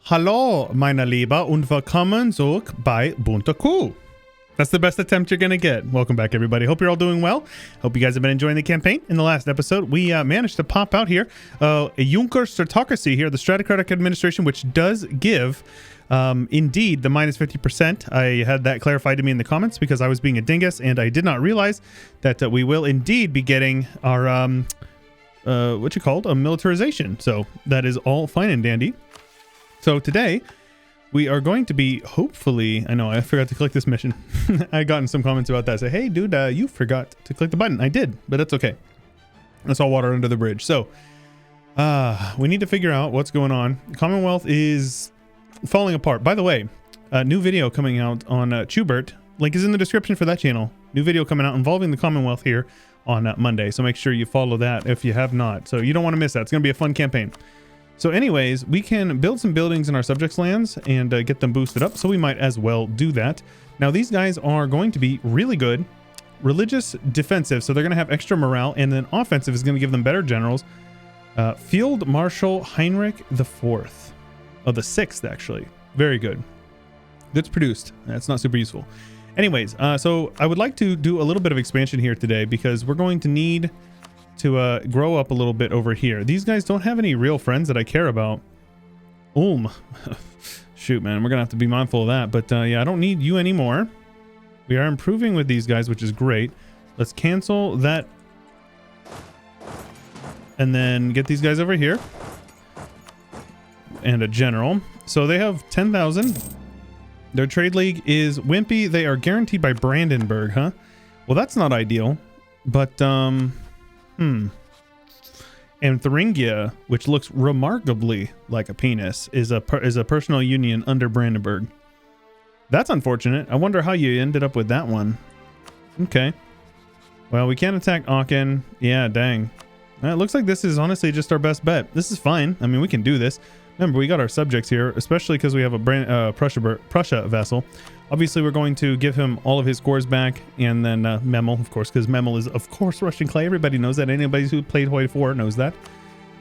Hallo, meine Liebe, und willkommen zurück bei Bunte Kuh. That's the best attempt you're going to get. Welcome back, everybody. Hope you're all doing well. Hope you guys have been enjoying the campaign. In the last episode, we managed to pop out here a Junkerstatocracy here, the Stratocratic Administration, which does give, indeed, the minus 50%. I had that clarified to me in the comments because I was being a dingus, and I did not realize that we will indeed be getting our, what you called, a militarization. So that is all fine and dandy. So today, we are going to be, hopefully, I know I forgot to click this mission. I gotten some comments about that. Say, hey, dude, you forgot to click the button. I did, but that's okay. That's all water under the bridge. So we need to figure out what's going on. Commonwealth is falling apart. By the way, a new video coming out on Chewyshoot. Link is in the description for that channel. New video coming out involving the Commonwealth here on Monday. So make sure you follow that if you have not. So you don't want to miss that. It's going to be a fun campaign. So anyways, we can build some buildings in our subjects' lands and get them boosted up, so we might as well do that. Now, these guys are going to be really good. Religious, defensive, so they're going to have extra morale, and then offensive is going to give them better generals. Field Marshal Heinrich IV. Oh, the 6th, actually. Very good. That's produced. That's not super useful. Anyways, so I would like to do a little bit of expansion here today because we're going to need to grow up a little bit over here. These guys don't have any real friends that I care about. Shoot, man, we're gonna have to be mindful of that. But yeah, I don't need you anymore. We are improving with these guys, which is great. Let's cancel that and then get these guys over here and a general. So they have 10,000. Their trade league is wimpy. They are guaranteed by Brandenburg, huh? Well, that's not ideal, but and Thuringia, which looks remarkably like a penis, is a personal union under Brandenburg. That's unfortunate. I wonder how you ended up with that one. Okay. Well, we can't attack Aachen. Yeah, dang. It looks like this is honestly just our best bet. This is fine. I mean, we can do this. Remember, we got our subjects here, especially because we have a Prussia vassal. Obviously, we're going to give him all of his cores back, and then Memel, of course, because Memel is, of course, Russian clay. Everybody knows that. Anybody who played EU4 knows that.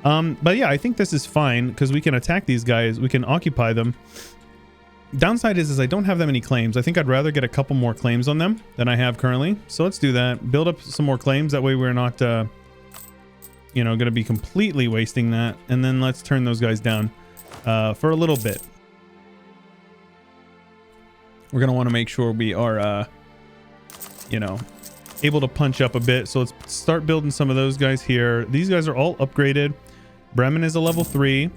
But yeah, I think this is fine because we can attack these guys. We can occupy them. Downside is I don't have that many claims. I think I'd rather get a couple more claims on them than I have currently. So let's do that. Build up some more claims. That way we're not, you know, going to be completely wasting that. And then let's turn those guys down for a little bit. We're going to want to make sure we are, you know, able to punch up a bit. So let's start building some of those guys here. These guys are all upgraded. Bremen is a level 3.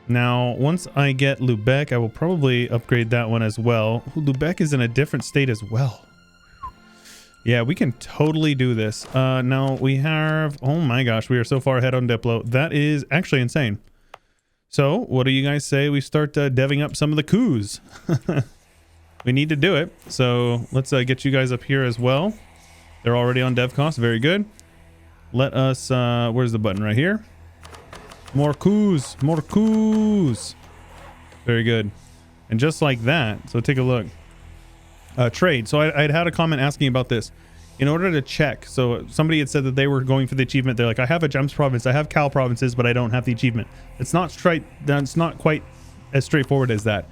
Now, once I get Lubeck, I will probably upgrade that one as well. Lubeck is in a different state as well. Yeah, we can totally do this. Now we have, oh my gosh, we are so far ahead on Diplo. That is actually insane. So what do you guys say we start deving up some of the coups? We need to do it. So let's get you guys up here as well. They're already on dev cost. Very good. Let us, where's the button? Right here. More coups. More coups. Very good. And just like that. So take a look. Trade. So I'd had a comment asking about this. In order to check. So somebody had said that they were going for the achievement. They're like, I have a Gems province. I have Cal provinces, but I don't have the achievement. It's not straight. That's not quite as straightforward as that.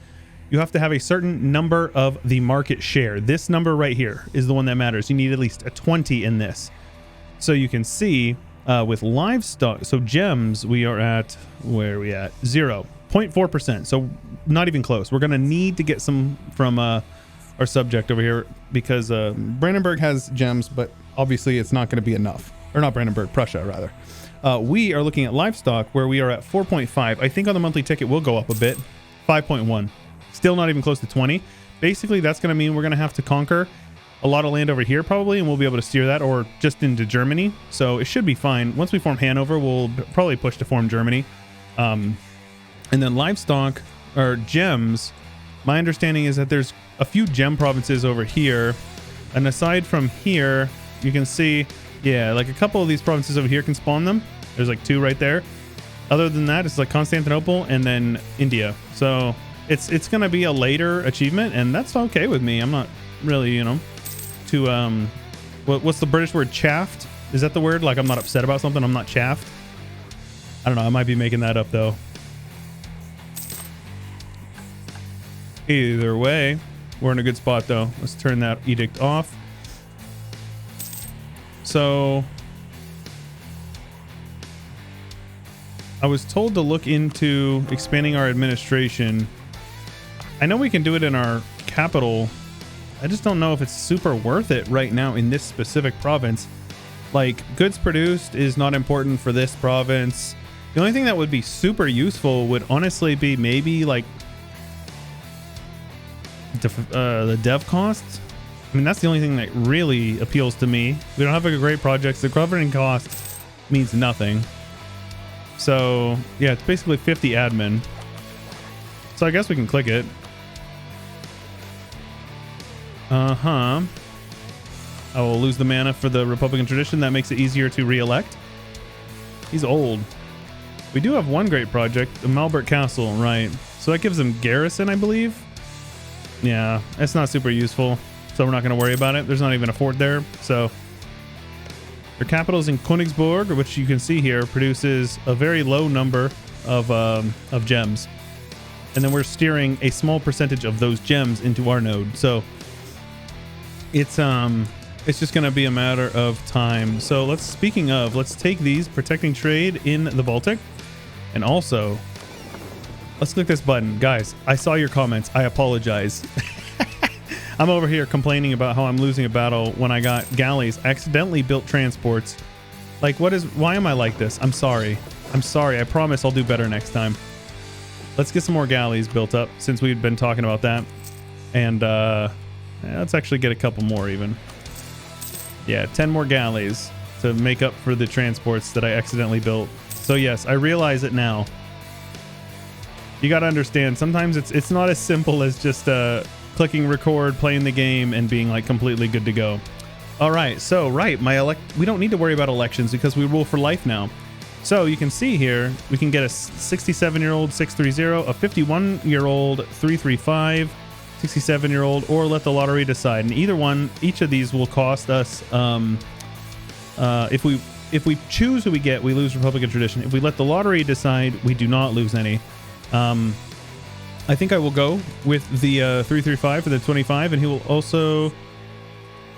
You have to have a certain number of the market share. This number right here is the one that matters. You need at least a 20 in this. So you can see with livestock, so gems, we are at, where are we at? 0.4%. So not even close. We're going to need to get some from our subject over here because Brandenburg has gems, but obviously it's not going to be enough. Or not Brandenburg, Prussia, rather. We are looking at livestock where we are at 4.5. I think on the monthly ticket we'll go up a bit. 5.1. Still not even close to 20. Basically, that's going to mean we're going to have to conquer a lot of land over here probably, and we'll be able to steer that, or just into Germany. So it should be fine. Once we form Hanover, we'll probably push to form Germany. And then livestock, or gems, my understanding is that there's a few gem provinces over here. And aside from here, you can see, yeah, like a couple of these provinces over here can spawn them. There's like 2 right there. Other than that, it's like Constantinople and then India. So it's going to be a later achievement, and that's okay with me. I'm not really, you know, too, what's the British word? Chaffed? Is that the word? Like I'm not upset about something. I'm not chaffed. I don't know. I might be making that up though. Either way, we're in a good spot though. Let's turn that edict off. So I was told to look into expanding our administration. I know we can do it in our capital. I just don't know if it's super worth it right now in this specific province. Like, goods produced is not important for this province. The only thing that would be super useful would honestly be maybe like the dev costs. I mean, that's the only thing that really appeals to me. We don't have a great project. The governing cost means nothing. So yeah, it's basically 50 admin. So I guess we can click it. I will lose the mana for the Republican tradition. That makes it easier to re-elect. He's old. We do have one great project, the Malbert Castle, right? So that gives him garrison, I believe. Yeah, it's not super useful, so we're not going to worry about it. There's not even a fort there. So their capital is in Königsburg, which you can see here produces a very low number of gems, and then we're steering a small percentage of those gems into our node. So it's just going to be a matter of time. So let's take these, protecting trade in the Baltic, and also let's click this button. Guys, I saw your comments. I apologize. I'm over here complaining about how I'm losing a battle when I got galleys. I accidentally built transports. Like, why am I like this? I'm sorry. I promise I'll do better next time. Let's get some more galleys built up since we've been talking about that. And let's actually get a couple more even. Yeah, 10 more galleys to make up for the transports that I accidentally built. So yes, I realize it now. You got to understand, sometimes it's not as simple as just clicking record, playing the game, and being like completely good to go. All right, so we don't need to worry about elections because we rule for life now. So you can see here, we can get a 67-year-old 630, a 51-year-old 335, 67-year-old, or let the lottery decide. And each of these will cost us, if we choose who we get, we lose Republican tradition. If we let the lottery decide, we do not lose any. I think I will go with the 335 for the 25, and he will also,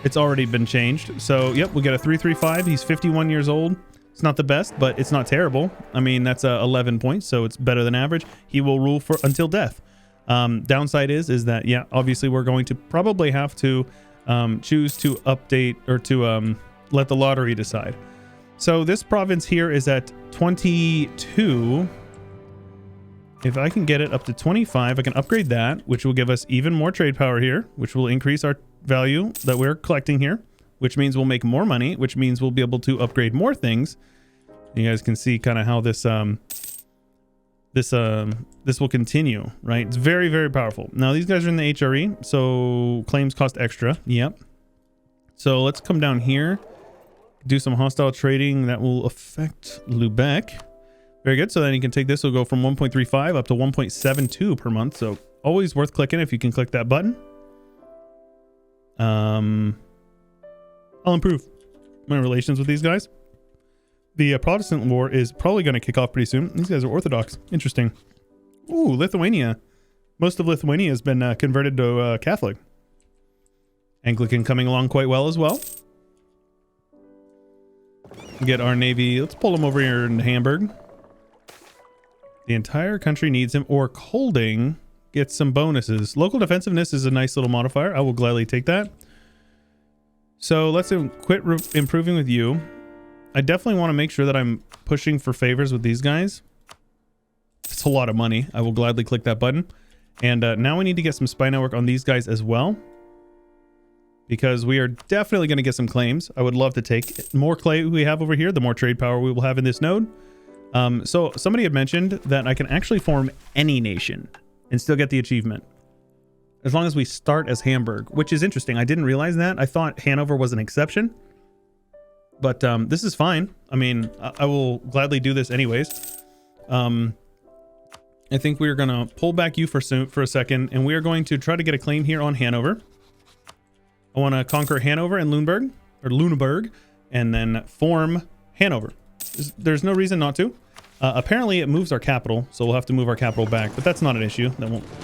it's already been changed. So yep, we'll get a 335. He's 51 years old. It's not the best, but it's not terrible. I mean, that's 11 points, so it's better than average. He will rule for until death. Downside is that, yeah, obviously we're going to probably have to choose to update or to let the lottery decide. So this province here is at 22. If I can get it up to 25, I can upgrade that, which will give us even more trade power here, which will increase our value that we're collecting here, which means we'll make more money, which means we'll be able to upgrade more things. You guys can see kind of how this this will continue, right? It's very, very powerful. Now these guys are in the HRE, so claims cost extra. Yep. So let's come down here, do some hostile trading that will affect Lubeck. Very good. So then you can take this, will go from 1.35 up to 1.72 per month. So always worth clicking if you can click that button. I'll improve my relations with these guys. The Protestant war is probably going to kick off pretty soon. These guys are Orthodox. Interesting. Ooh, Lithuania. Most of Lithuania has been converted to Catholic. Anglican coming along quite well as well. Get our navy. Let's pull them over here in Hamburg. The entire country needs him. Orc holding gets some bonuses. Local defensiveness is a nice little modifier. I will gladly take that. So let's quit improving with you. I definitely want to make sure that I'm pushing for favors with these guys. It's a lot of money. I will gladly click that button. And now we need to get some spy network on these guys as well, because we are definitely going to get some claims. I would love to take more clay we have over here, the more trade power we will have in this node. So somebody had mentioned that I can actually form any nation and still get the achievement, as long as we start as Hamburg, which is interesting. I didn't realize that. I thought Hanover was an exception, but this is fine. I mean, I will gladly do this anyways. I think we're going to pull back you for a second, and we are going to try to get a claim here on Hanover. I want to conquer Hanover and Lüneburg, and then form Hanover. There's no reason not to. Apparently it moves our capital, so we'll have to move our capital back, but that's not an issue.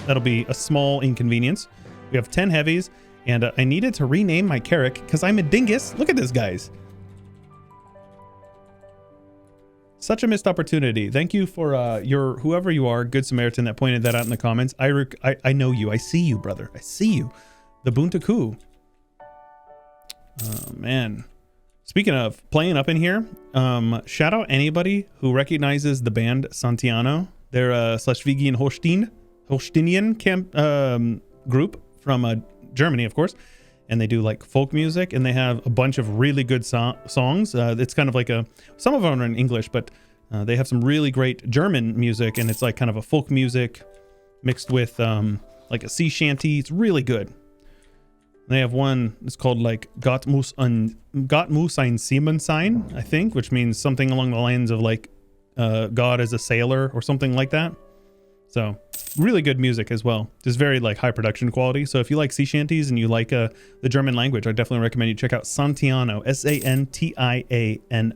That'll be a small inconvenience. We have 10 heavies, and I needed to rename my Carrack because I'm a dingus. Look at this, guys. Such a missed opportunity. Thank you for your whoever you are, Good Samaritan, that pointed that out in the comments. I know you. I see you, brother. I see you. The Bunte Kuh. Oh, man. Speaking of playing up in here, shout out anybody who recognizes the band Santiano. They're a Schleswig-Holsteinian group from Germany, of course, and they do like folk music, and they have a bunch of really good songs. It's kind of like some of them are in English, but they have some really great German music, and it's like kind of a folk music mixed with like a sea shanty. It's really good. They have one, it's called like Gott muss ein Seemann sein, I think, which means something along the lines of like God is a sailor or something like that. So really good music as well. Just very like high production quality. So if you like sea shanties and you like the German language, I definitely recommend you check out Santiano, Santiano,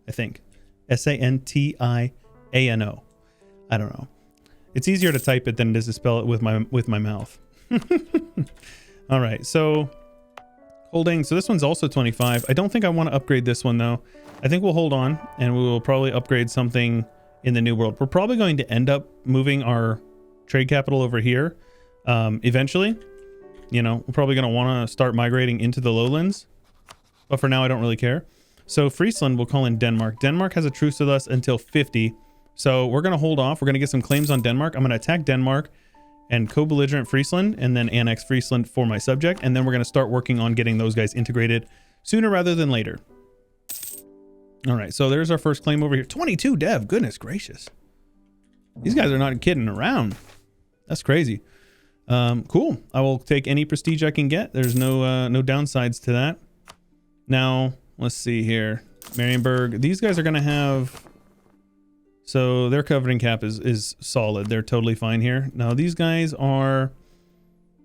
I think. Santiano. I don't know. It's easier to type it than it is to spell it with my mouth. All right, so holding. So this one's also 25. I don't think I want to upgrade this one though. I think we'll hold on, and we will probably upgrade something in the New World. We're probably going to end up moving our trade capital over here eventually. You know, we're probably going to want to start migrating into the lowlands, but for now I don't really care. So Friesland we'll call in Denmark. Denmark has a truce with us until 50, so we're going to hold off. We're going to get some claims on Denmark. I'm going to attack Denmark and co-belligerent Friesland, and then annex Friesland for my subject, and then we're going to start working on getting those guys integrated sooner rather than later. All right, so there's our first claim over here. 22 dev, goodness gracious. These guys are not kidding around. That's crazy. Cool. I will take any prestige I can get. There's no downsides to that. Now, let's see here. Marienburg. These guys are going to have... So their covering cap is solid. They're totally fine here. Now these guys are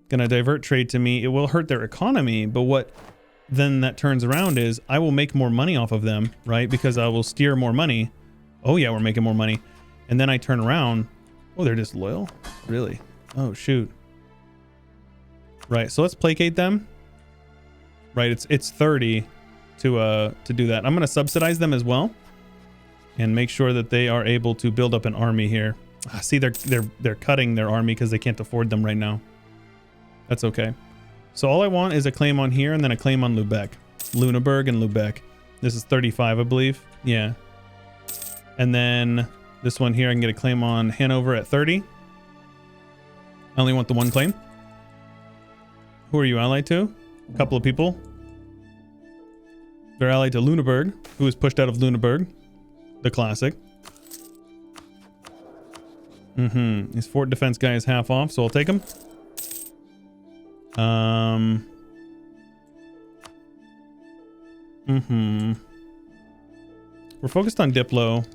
going to divert trade to me. It will hurt their economy, but what then that turns around is I will make more money off of them, right? Because I will steer more money. Oh yeah, we're making more money. And then I turn around. Oh, they're disloyal? Really? Oh, shoot. Right, so let's placate them. Right, it's 30 to do that. I'm going to subsidize them as well, and make sure that they are able to build up an army here. See, they're cutting their army because they can't afford them right now. That's okay. So all I want is a claim on here and then a claim on Lubeck. Lüneburg and Lubeck. This is 35, I believe. Yeah. And then this one here, I can get a claim on Hanover at 30. I only want the one claim. Who are you allied to? A couple of people. They're allied to Lüneburg, who was pushed out of Lüneburg. The classic. His fort defense guy is half off, so I'll take him. We're focused on Diplo.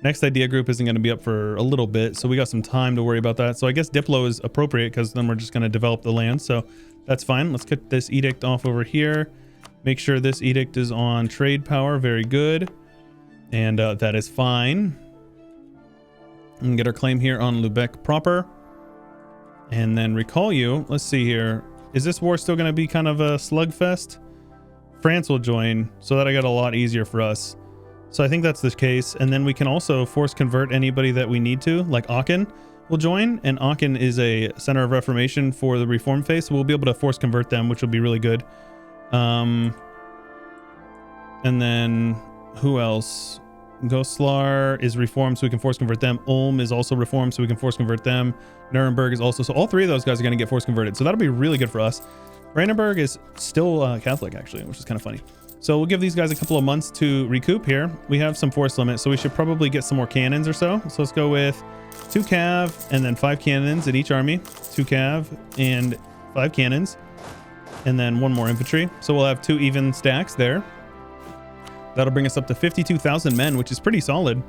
Next idea group isn't going to be up for a little bit, so we got some time to worry about that. So I guess Diplo is appropriate because then we're just going to develop the land, so that's fine. Let's get this edict off over here. Make sure this edict is on trade power. Very good. And that is fine. And get our claim here on Lubeck proper. And then recall you. Let's see here. Is this war still going to be kind of a slugfest? France will join, so that I got a lot easier for us. So I think that's the case. And then we can also force convert anybody that we need to, like Aachen will join. And Aachen is a center of reformation for the reform phase, so we'll be able to force convert them, which will be really good. And then who else? Goslar is reformed, so we can force convert them. Ulm is also reformed, so we can force convert them. Nuremberg is also, so all three of those guys are going to get force converted, so that'll be really good for us. Brandenburg is still Catholic, actually, which is kind of funny. So we'll give these guys a couple of months to recoup here. We have some force limit, so we should probably get some more cannons or so. So let's go with 2 cav and then 5 cannons in each army. 2 cav and 5 cannons, and then 1 more infantry. So we'll have 2 even stacks there. That'll bring us up to 52,000 men, which is pretty solid.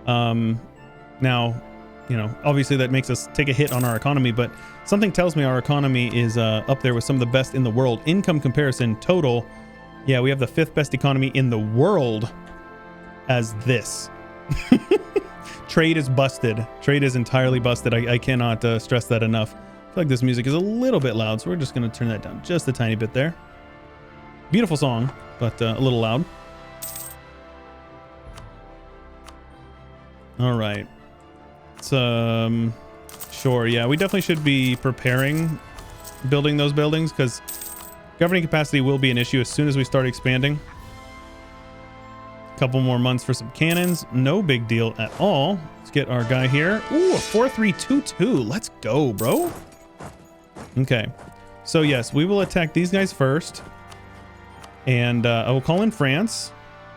Now, you know, obviously that makes us take a hit on our economy, but something tells me our economy is up there with some of the best in the world. Income comparison total. Yeah, we have the 5th best economy in the world. as this. Trade is busted. Trade is entirely busted. I cannot stress that enough. I feel like this music is a little bit loud, so we're just going to turn that down just a tiny bit there. Beautiful song, but a little loud. All right. So, sure. Yeah, we definitely should be preparing building those buildings because governing capacity will be an issue as soon as we start expanding. A couple more months for some cannons. No big deal at all. Let's get our guy here. Ooh, a 4322. Let's go, bro. Okay. So, yes, we will attack these guys first. And I will call in France.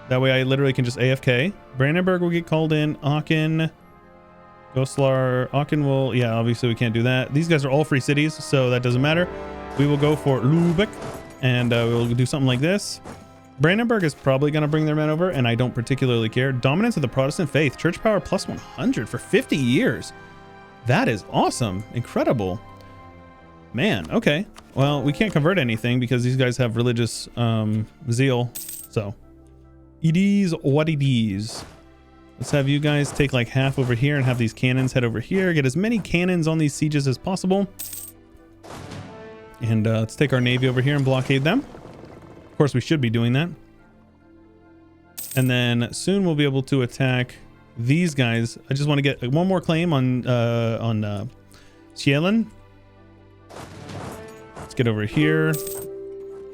That way I literally can just AFK. Brandenburg will get called in. Aachen. Goslar. Aachen will... Yeah, obviously we can't do that. These guys are all free cities, so that doesn't matter. We will go for Lübeck. And we'll do something like this. Brandenburg is probably going to bring their men over, and I don't particularly care. Dominance of the Protestant faith. Church power plus 100 for 50 years. That is awesome. Incredible. Man, okay. Well, we can't convert anything because these guys have religious zeal. So, it is what it is. Let's have you guys take like half over here and have these cannons head over here. Get as many cannons on these sieges as possible. And let's take our navy over here and blockade them. Of course, we should be doing that. And then soon we'll be able to attack these guys. I just want to get one more claim on Schelen. Let's get over here.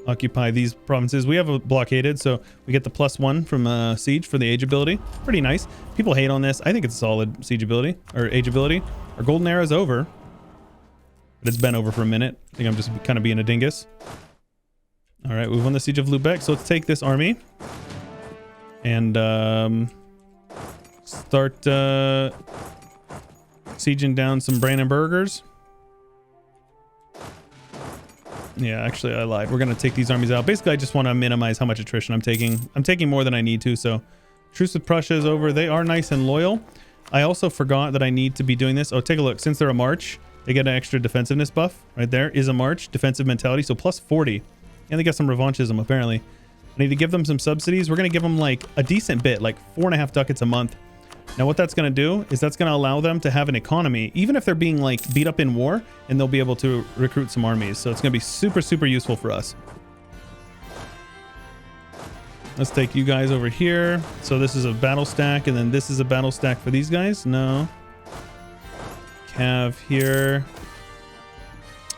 Occupy these provinces. We have a blockaded, so we get the +1 from siege for the age ability. Pretty nice. People hate on this. I think it's a solid siege ability or age ability. Our golden era is over, but it's been over for a minute. I think I'm just kind of being a dingus. All right, we've won the siege of Lubeck, so let's take this army and start sieging down some Brandenburgers. Yeah, actually, I lied. We're going to take these armies out. Basically, I just want to minimize how much attrition I'm taking. I'm taking more than I need to, so truce with Prussia is over. They are nice and loyal. I also forgot that I need to be doing this. Oh, take a look. Since they're a march, they get an extra defensiveness buff. Right there is a march, defensive mentality, so +40. And they got some revanchism, apparently. I need to give them some subsidies. We're going to give them, like, a decent bit, like 4.5 ducats a month. Now, what that's going to do is that's going to allow them to have an economy, even if they're being, like, beat up in war, and they'll be able to recruit some armies. So it's going to be super, super useful for us. Let's take you guys over here. So this is a battle stack, and then this is a battle stack for these guys. No. Cav here.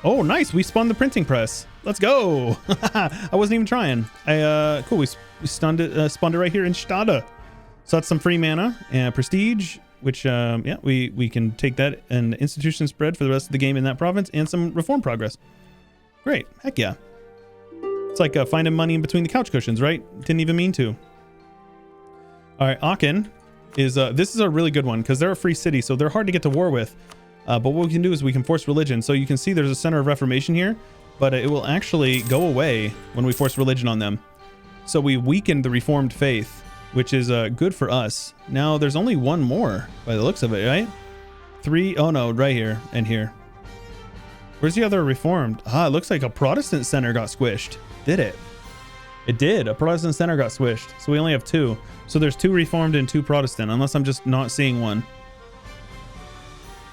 Oh, nice. We spun the printing press. Let's go. I wasn't even trying. Cool. We spawned it right here in Stade. So that's some free mana and prestige, which, yeah, we can take that and institution spread for the rest of the game in that province and some reform progress. Great. Heck yeah. It's like finding money in between the couch cushions, right? Didn't even mean to. All right. Aachen is, this is a really good one because they're a free city, so they're hard to get to war with. But what we can do is we can force religion. So you can see there's a center of reformation here, but it will actually go away when we force religion on them. So we weakened the reformed faith, which is good for us. Now there's only one more by the looks of it, right? 3. Oh no, right here and here. Where's the other reformed? Ah, it looks like a Protestant center got squished. Did it? It did. A Protestant center got squished. So we only have 2. So there's 2 reformed and 2 Protestant, unless I'm just not seeing one.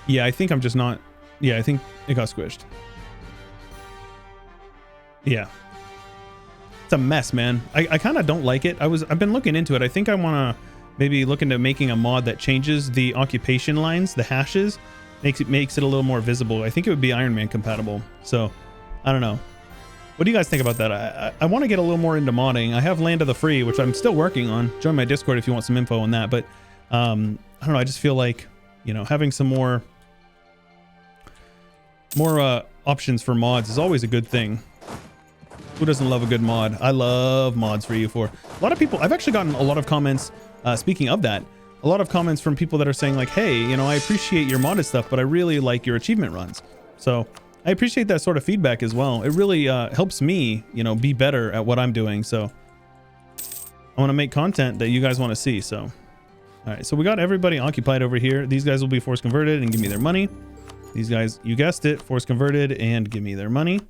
Yeah, I think I'm just not. Yeah, I think it got squished. Yeah. It's a mess, man. I kind of don't like it. I've been looking into it. I think I want to maybe look into making a mod that changes the occupation lines, the hashes, makes it a little more visible. I think it would be Iron Man compatible. So, I don't know. What do you guys think about that? I want to get a little more into modding. I have Land of the Free, which I'm still working on. Join my Discord if you want some info on that. But I don't know. I just feel like, you know, having some more options for mods is always a good thing. Who doesn't love a good mod? I love mods for EU4. A lot of people, I've actually gotten a lot of comments, speaking of that, a lot of comments from people that are saying like, hey, you know, I appreciate your modded stuff, but I really like your achievement runs. So I appreciate that sort of feedback as well. It really helps me, you know, be better at what I'm doing. So I want to make content that you guys want to see. So, all right, so we got everybody occupied over here. These guys will be force converted and give me their money. These guys, you guessed it, force converted and give me their money.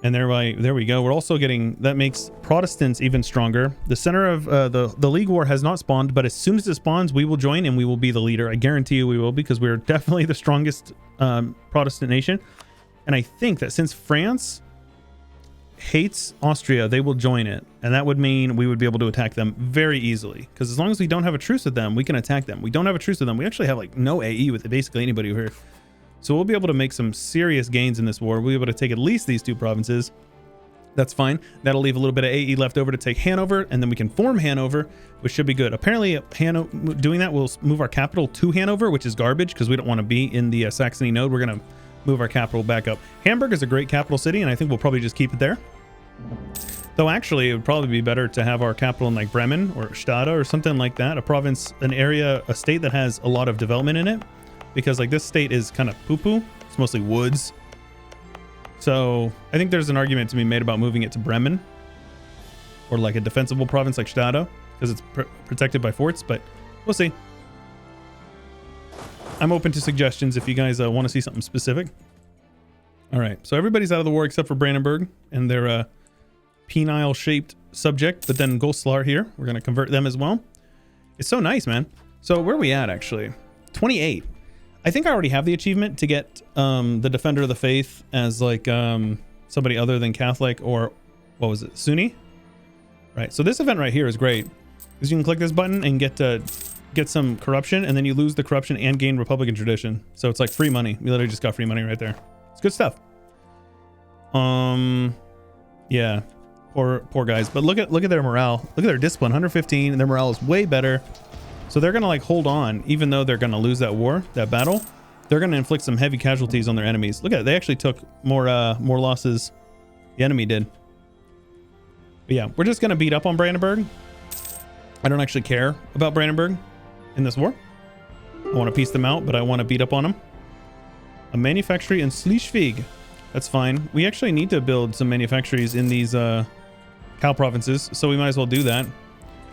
And there we go. We're also getting, that makes Protestants even stronger. The center of the League War has not spawned, but as soon as it spawns, we will join and we will be the leader. I guarantee you we will, because we're definitely the strongest Protestant nation. And I think that since France hates Austria, they will join it. And that would mean we would be able to attack them very easily. Because as long as we don't have a truce with them, we can attack them. We don't have a truce with them. We actually have like no AE with basically anybody here. So we'll be able to make some serious gains in this war. We'll be able to take at least these two provinces. That's fine. That'll leave a little bit of AE left over to take Hanover, and then we can form Hanover, which should be good. Apparently, doing that will move our capital to Hanover, which is garbage because we don't want to be in the Saxony node. We're going to move our capital back up. Hamburg is a great capital city, and I think we'll probably just keep it there. Though actually, it would probably be better to have our capital in like Bremen or Stade or something like that. A province, an area, a state that has a lot of development in it. Because like this state is kind of poo-poo. It's mostly woods. So I think there's an argument to be made about moving it to Bremen. Or like a defensible province like Stade. Because it's protected by forts. But we'll see. I'm open to suggestions if you guys want to see something specific. Alright, so everybody's out of the war except for Brandenburg. And their penile-shaped subject. But then Goslar here. We're going to convert them as well. It's so nice, man. So where are we at actually? 28. I think I already have the achievement to get the Defender of the Faith as like somebody other than Catholic or what was it, Sunni? Right. So this event right here is great because you can click this button and get some corruption, and then you lose the corruption and gain Republican tradition. So it's like free money. You literally just got free money right there. It's good stuff. Yeah. Poor guys. But look at their morale. Look at their discipline. 115, and their morale is way better. So they're going to like hold on, even though they're going to lose that war, that battle. They're going to inflict some heavy casualties on their enemies. Look at it. They actually took more losses. The enemy did. But yeah, we're just going to beat up on Brandenburg. I don't actually care about Brandenburg in this war. I want to piece them out, but I want to beat up on them. A manufactory in Schleswig. That's fine. We actually need to build some manufactories in these cow provinces, so we might as well do that.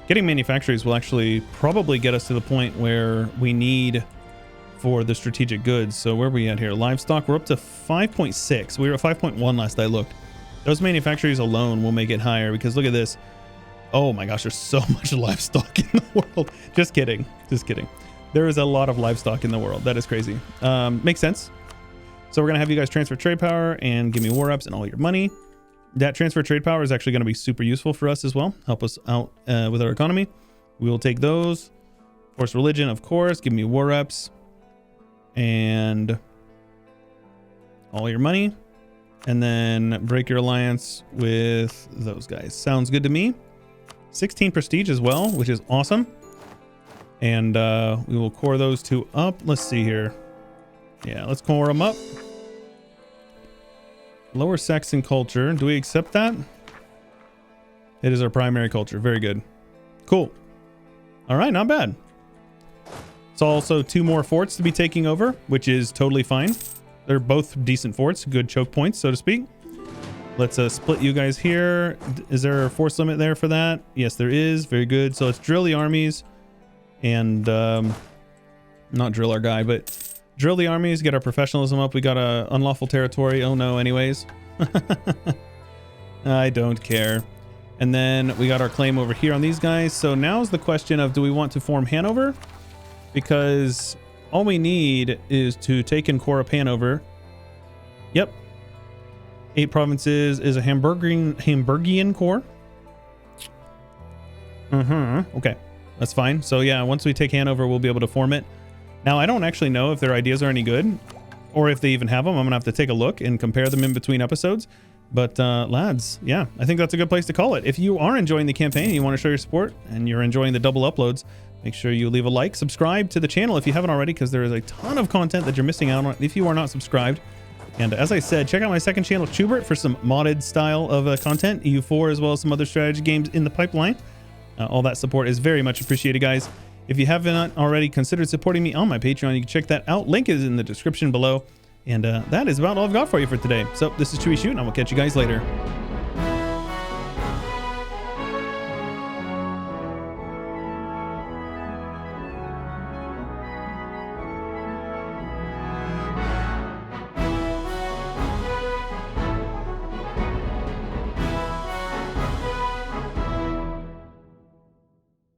Getting manufactories will actually probably get us to the point where we need for the strategic goods. So where are we at here? Livestock, we're up to 5.6. We were at 5.1 last I looked. Those manufactories alone will make it higher because look at this. Oh my gosh, there's so much livestock in the world. Just kidding. Just kidding. There is a lot of livestock in the world. That is crazy. Makes sense. So we're going to have you guys transfer trade power and give me war reps and all your money. That transfer trade power is actually going to be super useful for us as well. Help us out with our economy. We will take those. Force religion, of course. Give me war reps. And all your money. And then break your alliance with those guys. Sounds good to me. 16 prestige as well, which is awesome. And we will core those two up. Let's see here. Yeah, let's core them up. Lower Saxon culture. Do we accept that? It is our primary culture. Very good. Cool. All right, not bad. It's also 2 more forts to be taking over, which is totally fine. They're both decent forts, good choke points, so to speak. Let's split you guys here. Is there a force limit there for that? Yes, there is. Very good. So let's drill the armies and not drill our guy, but drill the armies, get our professionalism up. We got a unlawful territory. Oh no, anyways. I don't care. And then we got our claim over here on these guys. So now's the question of, do we want to form Hanover? Because all we need is to take and core up Hanover. Yep. 8 provinces is a Hamburgian core. Okay, that's fine. So yeah, once we take Hanover, we'll be able to form it. Now, I don't actually know if their ideas are any good or if they even have them. I'm going to have to take a look and compare them in between episodes. But lads, yeah, I think that's a good place to call it. If you are enjoying the campaign and you want to show your support and you're enjoying the double uploads, make sure you leave a like, subscribe to the channel if you haven't already, because there is a ton of content that you're missing out on if you are not subscribed. And as I said, check out my second channel, Chewyshoot, for some modded style of content, EU4, as well as some other strategy games in the pipeline. All that support is very much appreciated, guys. If you haven't already considered supporting me on my Patreon, you can check that out. Link is in the description below. And that is about all I've got for you for today. So this is Chewyshoot, and I will catch you guys later.